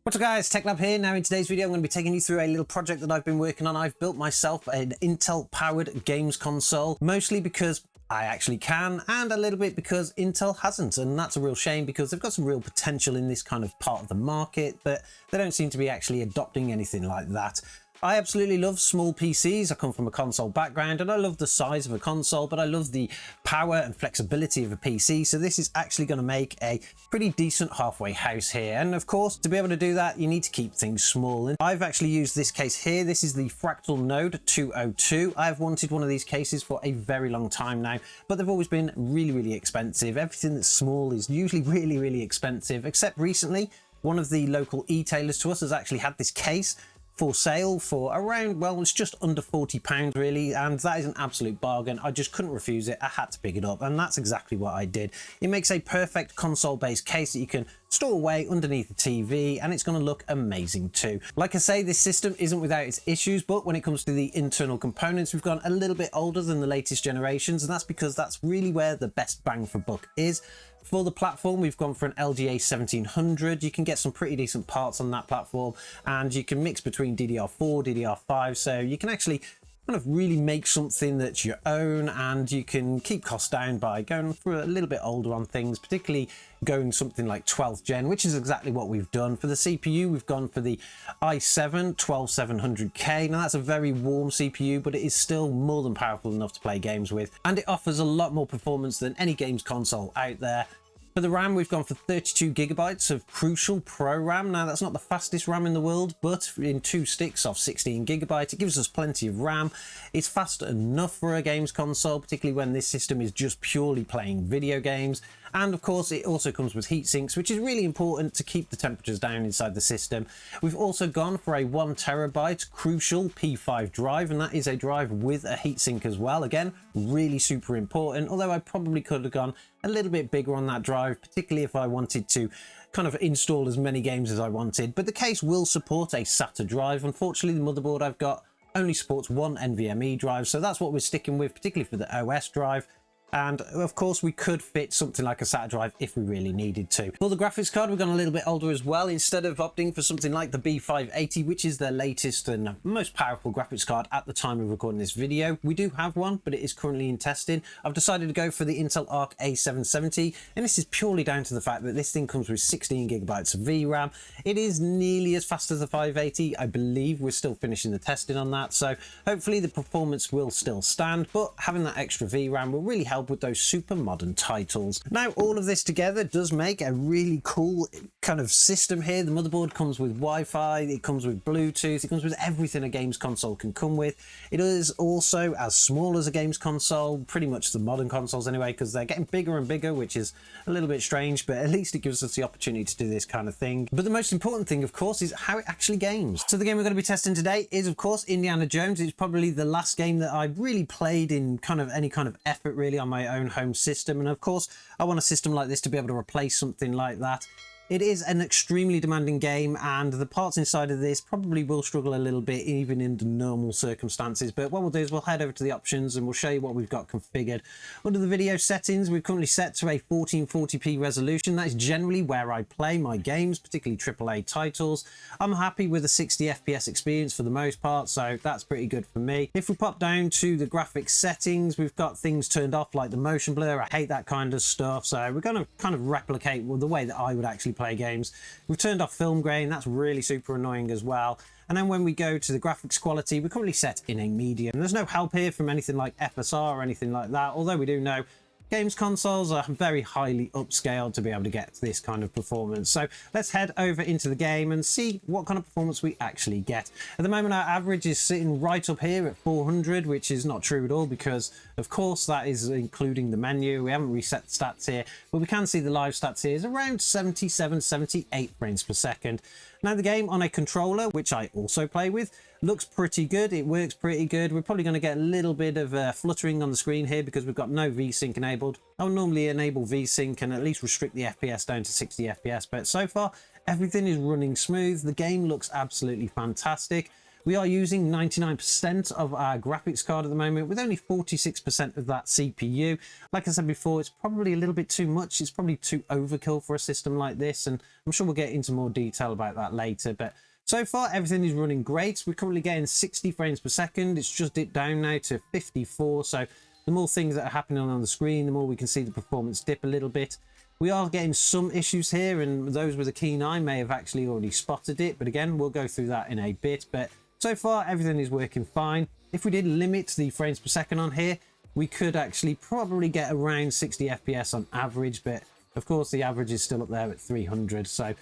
What's up guys, TechLab here. Now in today's video I'm going to be taking you through a little project that I've been working on. I've built myself an Intel powered games console, mostly because I actually can and a little bit because Intel hasn't, and that's a real shame because they've got some real potential in this kind of part of the market, but they don't seem to be actually adopting anything like that. I absolutely love small PCs. I come from a console background and I love the size of a console, but I love the power and flexibility of a PC. So this is actually going to make a pretty decent halfway house here. And of course, to be able to do that, you need to keep things small. And I've actually used this case here. This is the Fractal Node 202. I've wanted one of these cases for a very long time now, but they've always been really expensive. Everything that's small is usually really expensive, except recently, one of the local e-tailers to us has actually had this case for sale for around, well, it's just under £40 really, and that is an absolute bargain. I just couldn't refuse it. I had to pick it up, and that's exactly what I did. It makes a perfect console-based case that you can store away underneath the TV, and it's going to look amazing too. Like I say, this system isn't without its issues, but when it comes to the internal components, we've gone a little bit older than the latest generations, and that's because that's really where the best bang for buck is. For the platform, we've gone for an LGA 1700. You can get some pretty decent parts on that platform, and you can mix between DDR4, DDR5, so you can actually kind of really make something that's your own, and you can keep costs down by going for a little bit older on things, particularly going something like 12th gen, which is exactly what we've done. For the CPU, we've gone for the i7 12700K. Now that's a very warm CPU, but it is still more than powerful enough to play games with, and it offers a lot more performance than any games console out there. For the RAM, we've gone for 32GB of Crucial Pro RAM. Now, that's not the fastest RAM in the world, but in 2 sticks of 16GB, it gives us plenty of RAM. It's fast enough for a games console, particularly when this system is just purely playing video games. And of course, it also comes with heat sinks, which is really important to keep the temperatures down inside the system. We've also gone for a 1TB Crucial P5 drive, and that is a drive with a heatsink as well. Again, really super important, although I probably could have gone a little bit bigger on that drive, particularly if I wanted to kind of install as many games as I wanted. But the case will support a SATA drive. Unfortunately, the motherboard I've got only supports one NVMe drive, so that's what we're sticking with, particularly for the OS drive. And of course, we could fit something like a SATA drive if we really needed to. For the graphics card, we've gone a little bit older as well. Instead of opting for something like the B580, which is their latest and most powerful graphics card at the time of recording this video, we do have one, but it is currently in testing. I've decided to go for the Intel Arc A770, and this is purely down to the fact that this thing comes with 16GB of VRAM. It is nearly as fast as the 580. I believe we're still finishing the testing on that, so hopefully the performance will still stand, but having that extra VRAM will really help with those super modern titles. Now, all of this together does make a really cool kind of system here. The motherboard comes with Wi-Fi, it comes with Bluetooth, it comes with everything a games console can come with. It is also as small as a games console, pretty much the modern consoles anyway, because they're getting bigger and bigger, which is a little bit strange, but at least it gives us the opportunity to do this kind of thing. But the most important thing, of course, is how it actually games. So the game we're going to be testing today is, of course, Indiana Jones. It's probably the last game that I really played in kind of any kind of effort really on my own home system, and of course I want a system like this to be able to replace something like that. It is an extremely demanding game, and the parts inside of this probably will struggle a little bit even in the normal circumstances, but what we'll do is we'll head over to the options and we'll show you what we've got configured. Under the video settings, we've currently set to a 1440p resolution. That is generally where I play my games, particularly AAA titles. I'm happy with a 60 FPS experience for the most part, so that's pretty good for me. If we pop down to the graphics settings, we've got things turned off like the motion blur. I hate that kind of stuff, so we're going to kind of replicate the way that I would actually play games. We've turned off film grain. That's really super annoying as well. And then when we go to the graphics quality, we're currently set in a medium. There's no help here from anything like FSR or anything like that, although we do know games consoles are very highly upscaled to be able to get this kind of performance. So let's head over into the game and see what kind of performance we actually get. At the moment, our average is sitting right up here at 400, which is not true at all because, of course, that is including the menu. We haven't reset the stats here, but we can see the live stats here is around 77, 78 frames per second. Now, the game on a controller, which I also play with, looks pretty good. It works pretty good. We're probably going to get a little bit of fluttering on the screen here because we've got no VSync enabled. I will normally enable VSync and at least restrict the FPS down to 60 FPS, but so far everything is running smooth. The game looks absolutely fantastic. We are using 99% of our graphics card at the moment, with only 46% of that CPU. Like I said before, it's probably a little bit too much. It's probably too overkill for a system like this, and I'm sure we'll get into more detail about that later. But so far, everything is running great. We're currently getting 60 frames per second. It's just dipped down now to 54. So the more things that are happening on the screen, the more we can see the performance dip a little bit. We are getting some issues here, and those with a keen eye may have actually already spotted it. But again, we'll go through that in a bit. But so far, everything is working fine. If we did limit the frames per second on here, we could actually probably get around 60 FPS on average. But of course, the average is still up there at 300. So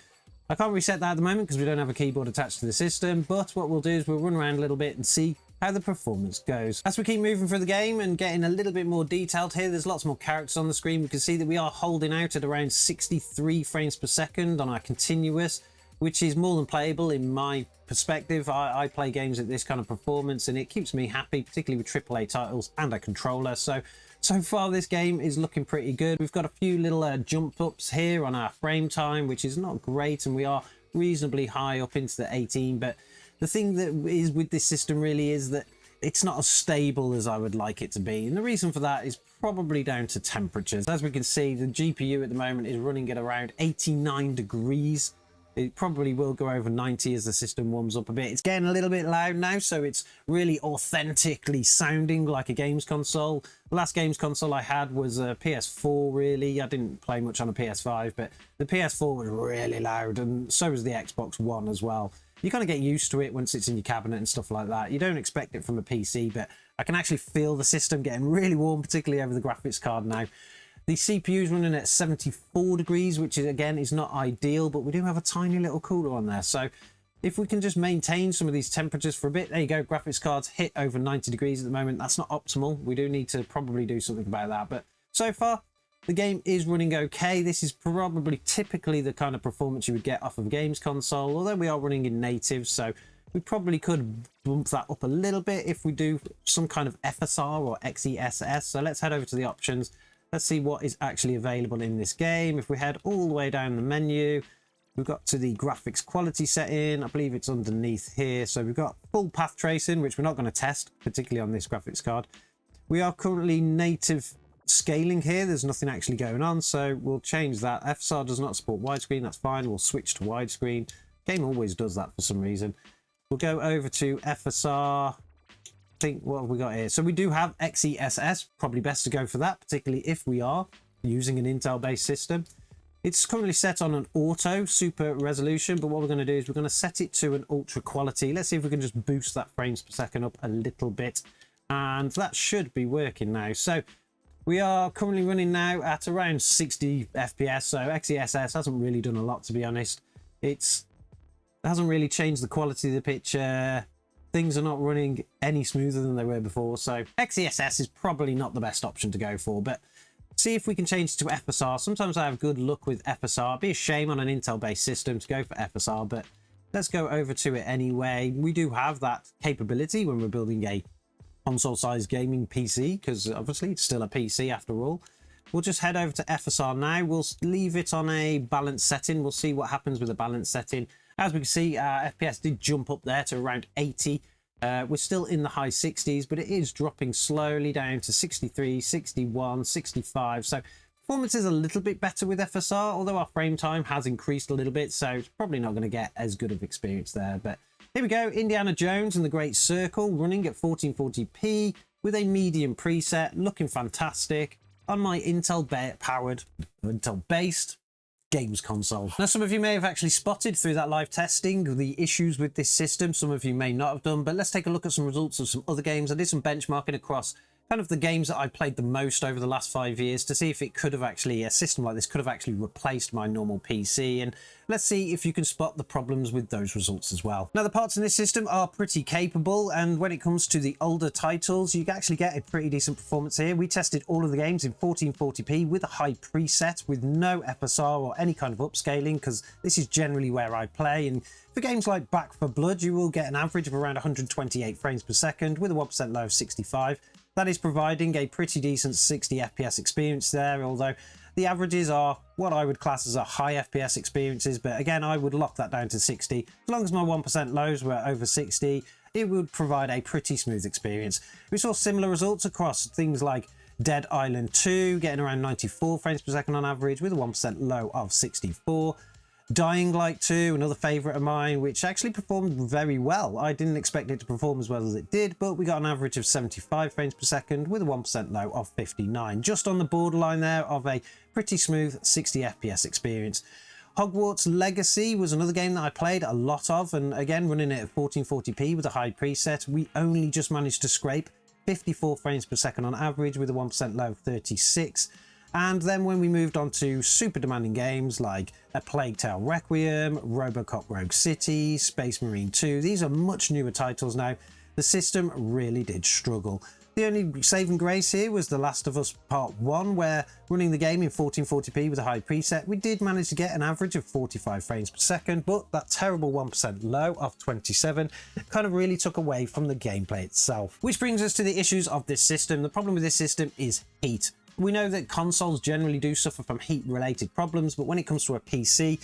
I can't reset that at the moment because we don't have a keyboard attached to the system. But what we'll do is we'll run around a little bit and see how the performance goes. As we keep moving through the game and getting a little bit more detailed here, there's lots more characters on the screen. We can see that we are holding out at around 63 frames per second on our continuous, which is more than playable in my perspective. I play games at this kind of performance and it keeps me happy, particularly with AAA titles and a controller. So far this game is looking pretty good. We've got a few little jump ups here on our frame time, which is not great, and we are reasonably high up into the 18. But the thing that is with this system really is that it's not as stable as I would like it to be. And the reason for that is probably down to temperatures. As we can see, the GPU at the moment is running at around 89 degrees. It probably will go over 90 as the system warms up a bit. It's getting a little bit loud now, so it's really authentically sounding like a games console. The last games console I had was a PS4, really. I didn't play much on a PS5, but the PS4 was really loud, and so was the Xbox One as well. You kind of get used to it once it's in your cabinet and stuff like that. You don't expect it from a PC, but I can actually feel the system getting really warm, particularly over the graphics card now. The CPU is running at 74 degrees, which is, again, is not ideal, but we do have a tiny little cooler on there. So if we can just maintain some of these temperatures for a bit, there you go, graphics cards hit over 90 degrees at the moment. That's not optimal. We do need to probably do something about that. But so far, the game is running okay. This is probably typically the kind of performance you would get off of a games console, although we are running in native, so we probably could bump that up a little bit if we do some kind of FSR or XESS. So let's head over to the options. Let's see what is actually available in this game. If we head all the way down the menu, we've got to the graphics quality setting. I believe it's underneath here. So we've got full path tracing, which we're not going to test, particularly on this graphics card. We are currently native scaling here. There's nothing actually going on, so we'll change that. FSR does not support widescreen. That's fine. We'll switch to widescreen. Game always does that for some reason. We'll go over to FSR. Think what have we got here? So we do have XESS, probably best to go for that, particularly if we are using an Intel based system. It's currently set on an auto super resolution, but what we're going to do is we're going to set it to an ultra quality. Let's see if we can just boost that frames per second up a little bit, and that should be working now. So we are currently running now at around 60 FPS, so XESS hasn't really done a lot, to be honest. It hasn't really changed the quality of the picture. Things are not running any smoother than they were before, so XESS is probably not the best option to go for, but see if we can change it to FSR. Sometimes I have good luck with FSR. It'd be a shame on an Intel-based system to go for FSR, but let's go over to it anyway. We do have that capability when we're building a console-sized gaming PC, because obviously it's still a PC after all. We'll just head over to FSR now. We'll leave it on a balanced setting. We'll see what happens with the balanced setting. As we can see, FPS did jump up there to around 80. We're still in the high 60s, but it is dropping slowly down to 63, 61, 65. So performance is a little bit better with FSR, although our frame time has increased a little bit, so it's probably not going to get as good of experience there. But here we go, Indiana Jones and the Great Circle running at 1440p with a medium preset, looking fantastic on my Intel-powered, Intel-based games console. Now, some of you may have actually spotted through that live testing the issues with this system. Some of you may not have done, but let's take a look at some results of some other games. I did some benchmarking across kind of the games that I played the most over the last 5 years to see if it could have actually, a system like this could have actually replaced my normal PC. And let's see if you can spot the problems with those results as well. Now, the parts in this system are pretty capable, and when it comes to the older titles, you actually get a pretty decent performance here. We tested all of the games in 1440p with a high preset, with no FSR or any kind of upscaling, because this is generally where I play. And for games like Back 4 Blood, you will get an average of around 128 frames per second with a 1% low of 65. That is providing a pretty decent 60 FPS experience there, although the averages are what I would class as a high FPS experiences. But again, I would lock that down to 60. As long as my 1% lows were over 60, it would provide a pretty smooth experience. We saw similar results across things like Dead Island 2, getting around 94 frames per second on average with a 1% low of 64. Dying Light 2, another favourite of mine, which actually performed very well. I didn't expect it to perform as well as it did, but we got an average of 75 frames per second with a 1% low of 59, just on the borderline there of a pretty smooth 60 FPS experience. Hogwarts Legacy was another game that I played a lot of, and again running it at 1440p with a high preset, we only just managed to scrape 54 frames per second on average with a 1% low of 36. And then when we moved on to super demanding games like A Plague Tale Requiem, Robocop Rogue City, Space Marine 2, these are much newer titles now, the system really did struggle. The only saving grace here was The Last of Us Part 1, where running the game in 1440p with a high preset, we did manage to get an average of 45 frames per second, but that terrible 1% low of 27 kind of really took away from the gameplay itself. Which brings us to the issues of this system. The problem with this system is heat. We know that consoles generally do suffer from heat-related problems, but when it comes to a PC,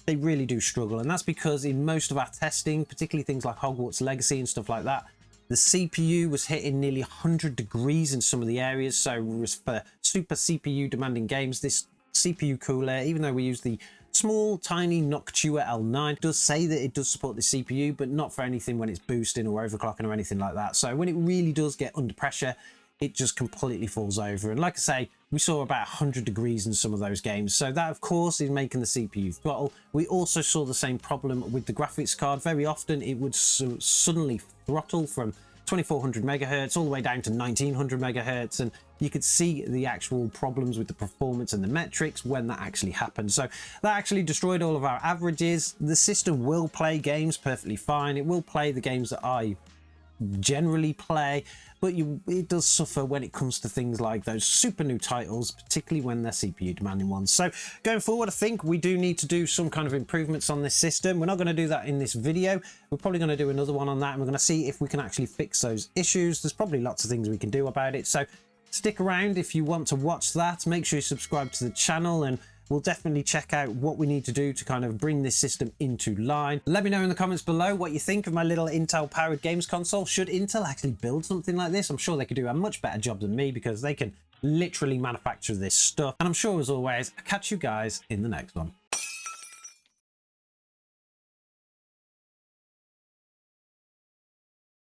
they really do struggle. And that's because in most of our testing, particularly things like Hogwarts Legacy and stuff like that, the CPU was hitting nearly 100 degrees in some of the areas. So for super CPU demanding games, this CPU cooler, even though we use the small tiny Noctua L9, does say that it does support the CPU, but not for anything when it's boosting or overclocking or anything like that. So when it really does get under pressure, it just completely falls over. And like I say, we saw about 100 degrees in some of those games. So that, of course, is making the CPU throttle. We also saw the same problem with the graphics card. Very often it would suddenly throttle from 2400 megahertz all the way down to 1900 megahertz. And you could see the actual problems with the performance and the metrics when that actually happened. So that actually destroyed all of our averages. The system will play games perfectly fine. It will play the games that I generally play, but it does suffer when it comes to things like those super new titles, particularly when they're CPU demanding ones. So going forward, I think we do need to do some kind of improvements on this system. We're not going to do that in this video. We're probably going to do another one on that, and we're going to see if we can actually fix those issues. There's probably lots of things we can do about it, so stick around if you want to watch that. Make sure you subscribe to the channel, and we'll definitely check out what we need to do to kind of bring this system into line. Let me know in the comments below what you think of my little Intel powered games console. Should Intel actually build something like this? I'm sure they could do a much better job than me, because they can literally manufacture this stuff. And I'm sure, as always, I'll catch you guys in the next one.